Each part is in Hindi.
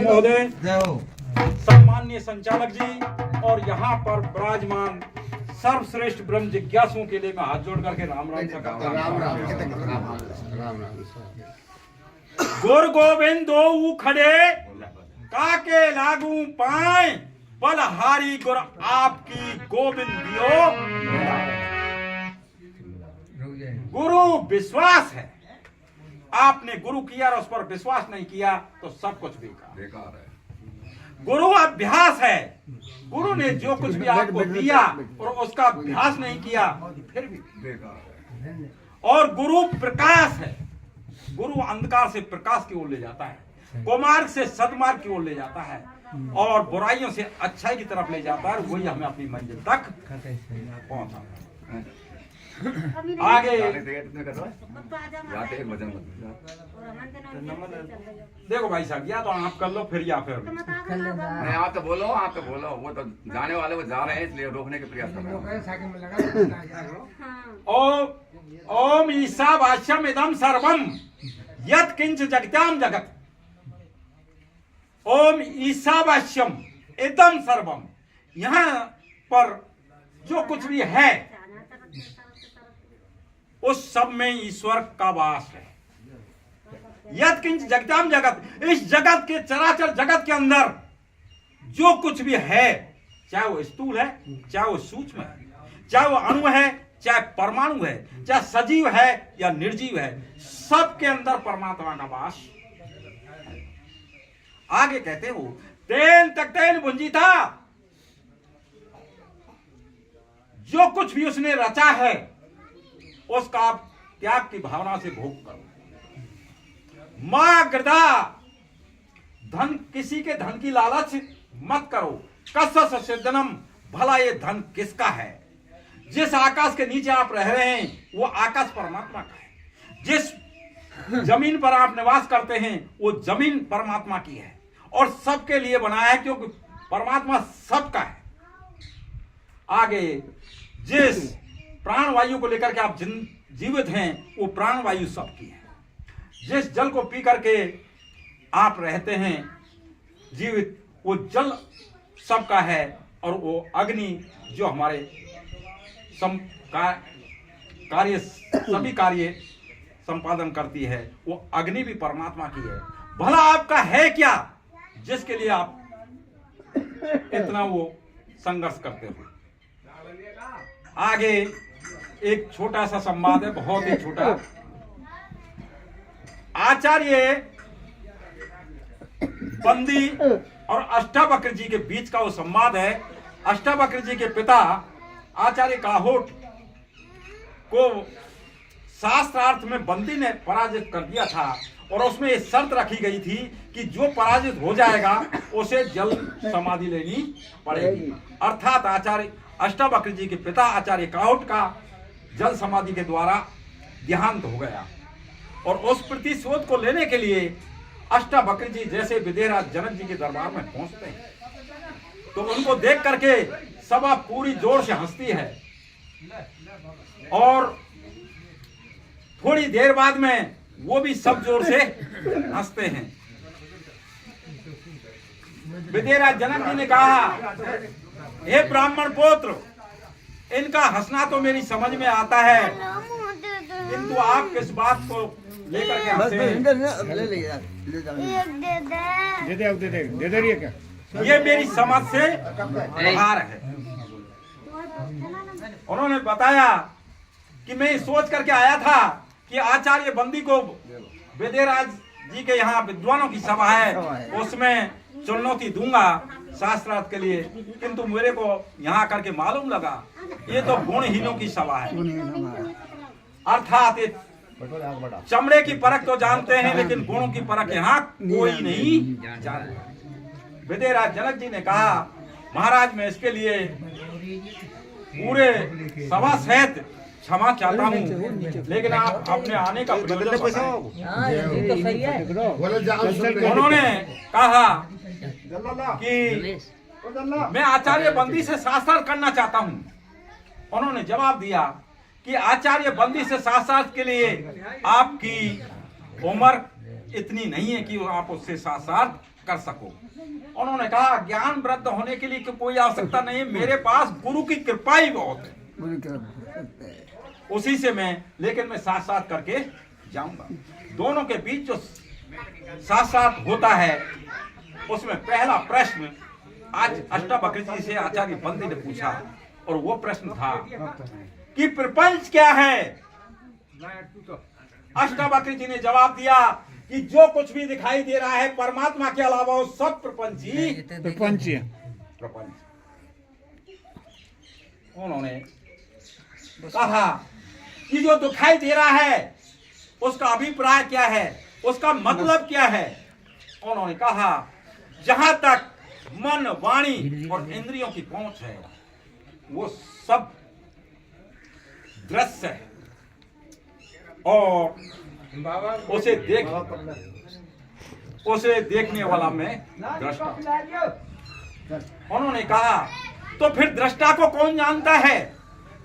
महोदय, सम्माननीय संचालक जी और यहाँ पर विराजमान सर्वश्रेष्ठ ब्रह्म जिज्ञासुओं के लिए मैं हाथ जोड़ करके राम राम का गुरु गोविंद दो खड़े काके लागू पाए बलहारी गुरु आपकी गोविंद दियो। गुरु विश्वास है, आपने गुरु किया और उस पर विश्वास नहीं किया तो सब कुछ बेकार है। गुरु अभ्यास है, गुरु ने जो कुछ भी आपको दिया और उसका अभ्यास नहीं किया फिर भी बेकार है। और गुरु प्रकाश है, गुरु अंधकार से प्रकाश की ओर ले जाता है, कुमार्ग से सदमार्ग की ओर ले जाता है और बुराइयों से अच्छाई की तरफ ले जाता है। वही हमें अपनी मंजिल तक पहुंचाता है। आगे देखो भाई साहब, या तो आप कर लो फिर या फिर नहीं, आप तो बोलो वो तो जाने वाले वो जा रहे हैं इसलिए रोकने के प्रयास कर रहे हैं। ओम ईशावास्यम इदम सर्वम यत् किंच जगत्याम जगत। ओम ईशावास्यम इदम सर्वम, यहाँ पर जो कुछ भी है उस सब में ईश्वर का वास है। यत् किंच जगत्याम जगत, इस जगत के चराचर जगत के अंदर जो कुछ भी है, चाहे वो स्थूल है, चाहे वो सूक्ष्म है, चाहे वो अणु है, चाहे परमाणु है, चाहे सजीव है या निर्जीव है, सबके अंदर परमात्मा का वास। आगे कहते हो तेन तक तेन भुंजी था, जो कुछ भी उसने रचा है उसका आप त्याग की भावना से भोग करो। मां गृदा, धन किसी के धन की लालच मत करो। कस्य सिद्धनम, भला ये धन किसका है। जिस आकाश के नीचे आप रह रहे हैं वो आकाश परमात्मा का है। जिस जमीन पर आप निवास करते हैं वो जमीन परमात्मा की है और सबके लिए बनाया है, क्योंकि परमात्मा सबका है। आगे जिस प्राणवायु को लेकर के आप जीवित हैं वो प्राणवायु सबकी है। जिस जल को पी करके आप रहते हैं जीवित, वो जल सबका है। और वो अग्नि जो हमारे सभी कार्य संपादन करती है, वो अग्नि भी परमात्मा की है। भला आपका है क्या जिसके लिए आप इतना वो संघर्ष करते हो। आगे एक छोटा सा संवाद है, बहुत ही छोटा। आचार्य बंदी और अष्टावक्र जी के बीच का वो संवाद है। अष्टावक्र जी के पिता आचार्य काहोट को शास्त्रार्थ में बंदी ने पराजित कर दिया था और उसमें एक शर्त रखी गई थी कि जो पराजित हो जाएगा उसे जल समाधि लेनी पड़ेगी। अर्थात आचार्य अष्टावक्र जी के पिता आचार्य काहोट का जल समाधि के द्वारा देहांत हो गया और उस प्रतिशोध को लेने के लिए अष्टावक्र जी जैसे विदेहराज जनक जी के दरबार में पहुंचते हैं तो उनको देख करके सभा पूरी जोर से हंसती है और थोड़ी देर बाद में वो भी सब जोर से हंसते हैं। विदेहराज जनक जी ने कहा, हे ब्राह्मण पुत्र, इनका हंसना तो मेरी समझ में आता है, किंतु आप किस बात को लेकर के हंसे हैं? ये मेरी समझ से बाहर है। उन्होंने बताया कि मैं सोच करके आया था कि आचार्य बंदी को विदेहराज जी के यहाँ विद्वानों की सभा है, उसमें चुनौती दूंगा शास्त्रार्थ के लिए, किंतु मेरे को यहाँ करके मालूम लगा ये तो गुणहीनों की सभा है। अर्थात चमड़े की परख तो जानते हैं लेकिन गुणों की परख यहाँ कोई नहीं जानता। विदेहराज जनक जी ने कहा, महाराज मैं इसके लिए पूरे सभा सहित क्षमा चाहता हूँ, लेकिन आप अपने आने का प्रयोजन बताएं। उन्होंने कहा कि मैं आचार्य बंदी से शास्त्रार्थ करना चाहता हूँ। उन्होंने जवाब दिया कि आचार्य बंदी से शास्त्रार्थ के लिए आपकी उम्र इतनी नहीं है कि आप उससे शास्त्रार्थ कर सको। उन्होंने कहा ज्ञान वृद्ध होने के लिए तो कोई आवश्यकता नहीं है, मेरे पास गुरु की कृपा ही बहुत है, उसी से मैं, लेकिन मैं साथ साथ करके जाऊंगा। दोनों के बीच जो साथ साथ होता है उसमें पहला प्रश्न आज अष्टावक्र जी से आचार्य बंदी ने पूछा, और वो प्रश्न था कि प्रपंच क्या है। अष्टावक्र जी ने जवाब दिया कि जो कुछ भी दिखाई दे रहा है परमात्मा के अलावा वो सब प्रपंच ही प्रपंच। उन्होंने कहा कि जो दिखाई दे रहा है उसका अभिप्राय क्या है, उसका मतलब क्या है। उन्होंने कहा जहां तक मन, वाणी और इंद्रियों की पहुंच है वो सब दृश्य है, और उसे देखने वाला मैं दृष्टा। उन्होंने कहा तो फिर दृष्टा को कौन जानता है,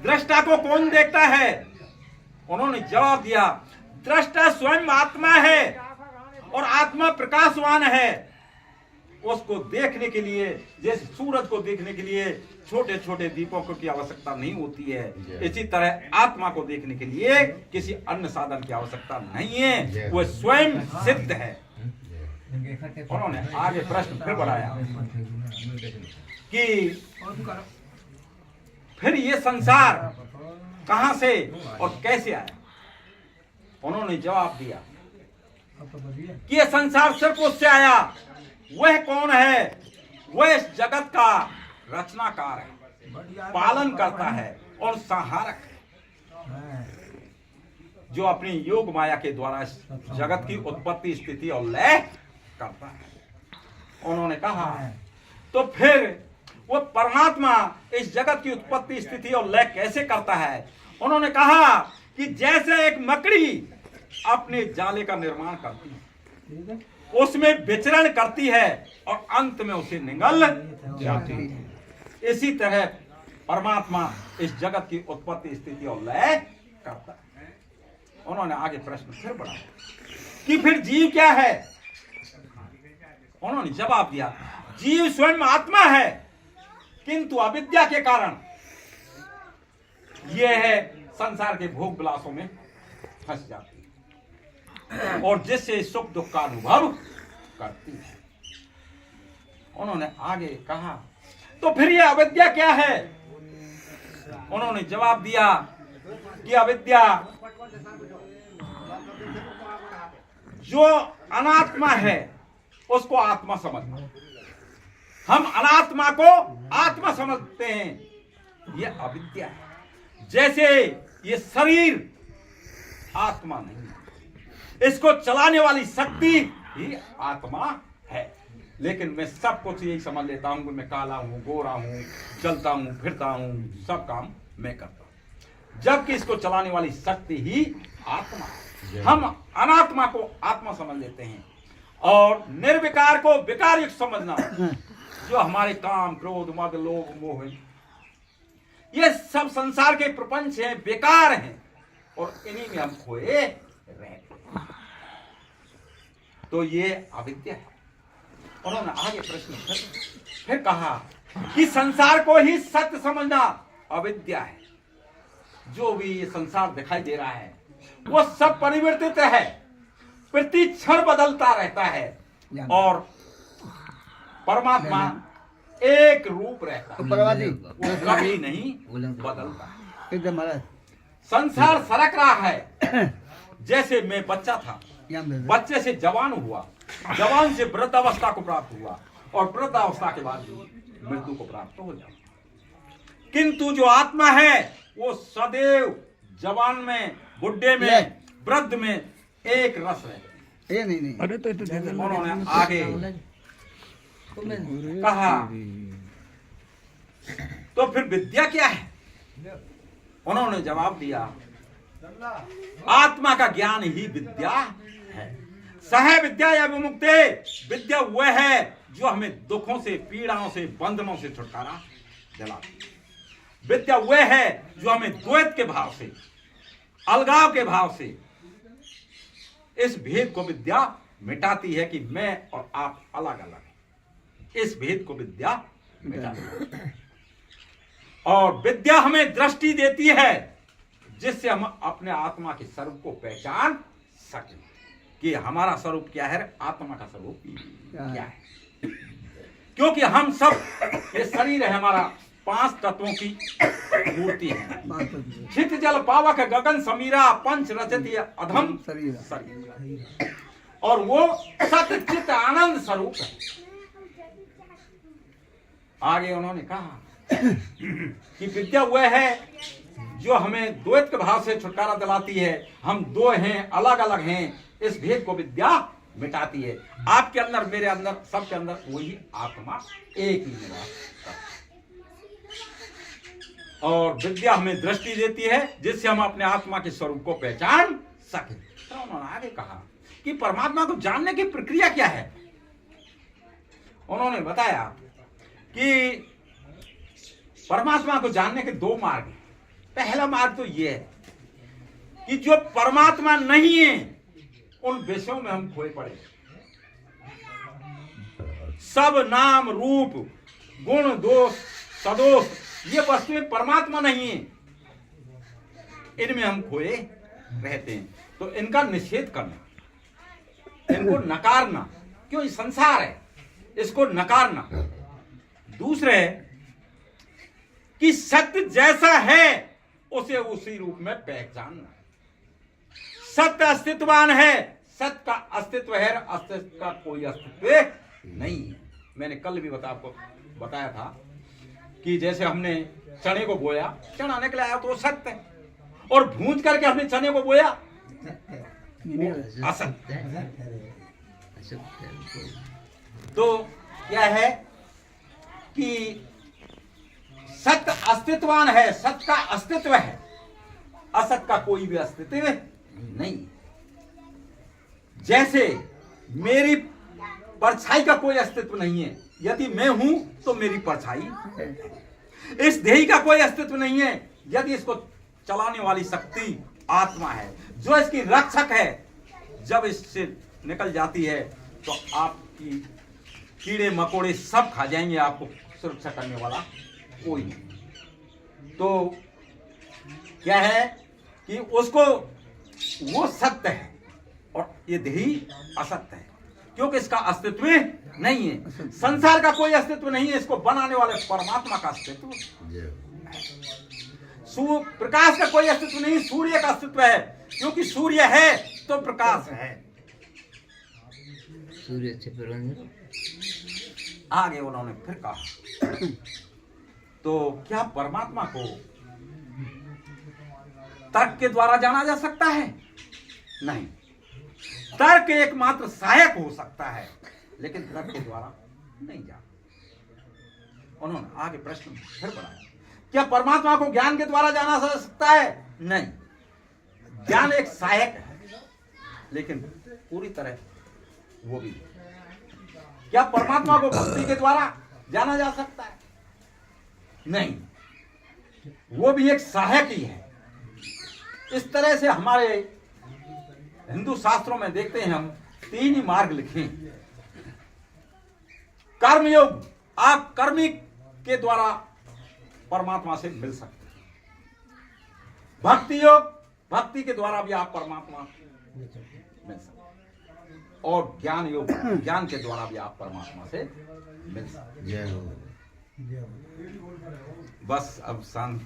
दृष्टा को कौन देखता है। उन्होंने जवाब दिया दृष्टा स्वयं आत्मा है, और आत्मा प्रकाशवान है। उसको देखने के लिए, जैसे सूरज को देखने के लिए छोटे छोटे दीपों की आवश्यकता नहीं होती है, इसी तरह आत्मा को देखने के लिए किसी अन्य साधन की आवश्यकता नहीं है, वह स्वयं सिद्ध है। उन्होंने आगे प्रश्न फिर बढ़ाया कि फिर ये संसार कहां से और कैसे आया। उन्होंने जवाब दिया कि यह संसार सिर्फ उससे आया, वह कौन है, वह इस जगत का रचनाकार है, पालन करता है और संहारक है, जो अपनी योग माया के द्वारा इस जगत की उत्पत्ति, स्थिति और लय करता है। उन्होंने कहा तो फिर वो परमात्मा इस जगत की उत्पत्ति, स्थिति और लय कैसे करता है। उन्होंने कहा कि जैसे एक मकड़ी अपने जाले का निर्माण करती है, उसमें विचरण करती है और अंत में उसे निगल जाती है, इसी तरह परमात्मा इस जगत की उत्पत्ति, स्थिति और लय करता है। उन्होंने आगे प्रश्न फिर बढ़ाया कि फिर जीव क्या है। उन्होंने जवाब दिया जीव स्वयं आत्मा है, किंतु अविद्या के कारण यह है संसार के भोग विलासों में फंस जाती है और जिससे सुख दुख का अनुभव करती है। उन्होंने आगे कहा तो फिर यह अविद्या क्या है। उन्होंने जवाब दिया कि अविद्या जो अनात्मा है उसको आत्मा समझना। हम अनात्मा को आत्मा समझते हैं, यह अविद्या है। जैसे ये शरीर आत्मा नहीं, इसको चलाने वाली शक्ति ही आत्मा है, लेकिन मैं सब कुछ यही समझ लेता हूं कि मैं काला हूं, गोरा हूं, चलता हूं, फिरता हूं, सब काम मैं करता हूं, जबकि इसको चलाने वाली शक्ति ही आत्मा है। हम अनात्मा को आत्मा समझ लेते हैं और निर्विकार को विकार युक्त समझना, जो हमारे काम, क्रोध, मद, लोभ, मोह, ये सब संसार के प्रपंच हैं, बेकार हैं और इन्हीं में हम खोए रहते हैं। तो ये अविद्या है। उन्होंने आगे प्रश्न फिर कहा कि संसार को ही सत्य समझना अविद्या है। जो भी ये संसार दिखाई दे रहा है वो सब परिवर्तित है, प्रति क्षण बदलता रहता है और परमात्मा एक रूप रहता है, वो कभी नहीं बदलता। संसार सरक रहा है। जैसे मैं बच्चा था, बच्चे से जवान हुआ, जवान से वृद्धावस्था को प्राप्त हुआ और वृद्धावस्था के बाद मृत्यु को प्राप्त हो जाता। किंतु जो आत्मा है वो सदैव जवान में, बुढ़े में, वृद्ध में एक रस है। नहीं अरे तो उन्होंने आगे कहा तो फिर विद्या क्या है। उन्होंने जवाब दिया आत्मा का ज्ञान ही विद्या है। सह विद्या या विमुक्ते, विद्या वह है जो हमें दुखों से, पीड़ाओं से, बंधनों से छुटकारा दिलाती है। विद्या वह है जो हमें द्वैत के भाव से, अलगाव के भाव से इस भेद को विद्या मिटाती है कि मैं और आप अलग अलग हैं। इस भेद को विद्या मिटाती है। और विद्या हमें दृष्टि देती है जिससे हम अपने आत्मा के स्वरूप को पहचान सकें कि हमारा स्वरूप क्या है, आत्मा का स्वरूप क्या है। क्योंकि हम सब, ये शरीर है हमारा, 5 तत्वों की मूर्ति है। चित जल पावक गगन समीरा पंच रचती अधम शरीर, और वो सत चित आनंद स्वरूप है। आगे उन्होंने कहा कि विद्या वह है जो हमें द्वैत के भाव से छुटकारा दिलाती है। हम दो हैं, अलग अलग हैं, इस भेद को विद्या मिटाती है। आपके अंदर, मेरे अंदर, सबके अंदर वही आत्मा एक ही निवास करती है। और विद्या हमें दृष्टि देती है जिससे हम अपने आत्मा के स्वरूप को पहचान सकें। तो उन्होंने आगे कहा कि परमात्मा को जानने की प्रक्रिया क्या है। उन्होंने बताया कि परमात्मा को जानने के 2 मार्ग हैं। पहला मार्ग तो यह है कि जो परमात्मा नहीं है उन विषयों में हम खोए पड़े। सब नाम रूप गुण दोष सदोष ये वस्तुएं परमात्मा नहीं है, इनमें हम खोए रहते हैं। तो इनका निषेध करना, इनको नकारना, क्यों, ये संसार है, इसको नकारना। दूसरे कि सत्य जैसा है उसे उसी रूप में पहचानना। सत्य अस्तित्ववान है, सत्य का अस्तित्व है, अस्तित्व का कोई अस्तित्व नहीं है। मैंने कल भी आपको बताया था कि जैसे हमने चने को बोया, चना निकला आया तो वो सत्य है, और भूंज करके हमने चने को बोया असत्य है। तो क्या है कि सत्य अस्तित्ववान है, सत्य का अस्तित्व है, असत का कोई भी अस्तित्व नहीं। जैसे मेरी परछाई का कोई अस्तित्व नहीं है, यदि मैं हूं तो मेरी परछाई है। इस देही का कोई अस्तित्व नहीं है, यदि इसको चलाने वाली शक्ति आत्मा है, जो इसकी रक्षक है। जब इससे निकल जाती है तो आपकी कीड़े मकोड़े सब खा जाएंगे, आपको सुरक्षा करने वाला कोई नहीं। तो क्या है कि उसको, वो सत्य है और ये देही असत्य है, क्योंकि इसका अस्तित्व नहीं है। संसार का कोई अस्तित्व नहीं है, इसको बनाने वाले परमात्मा का अस्तित्व। प्रकाश का कोई अस्तित्व नहीं, सूर्य का अस्तित्व है, क्योंकि सूर्य है तो प्रकाश है। सूर्य से आगे उन्होंने फिर कहा, तो क्या परमात्मा को तर्क के द्वारा जाना जा सकता है? नहीं, तर्क एकमात्र सहायक हो सकता है, लेकिन तर्क के द्वारा नहीं जाना। उन्होंने आगे प्रश्न फिर बढ़ाया, क्या परमात्मा को ज्ञान के द्वारा जाना जा सकता है? नहीं, ज्ञान एक सहायक है, लेकिन पूरी तरह वो भी। क्या परमात्मा को भक्ति के द्वारा जाना जा सकता है? नहीं, वो भी एक सहायक ही है। इस तरह से हमारे हिंदू शास्त्रों में देखते हैं हम 3 ही मार्ग लिखे। कर्मयोग, आप कर्मी के द्वारा परमात्मा से मिल सकते हैं। भक्ति योग, भक्ति के द्वारा भी आप परमात्मा मिल सकते हैं। और ज्ञान योग, ज्ञान के द्वारा भी आप परमात्मा से मिल सकते हैं। बस अब शांत।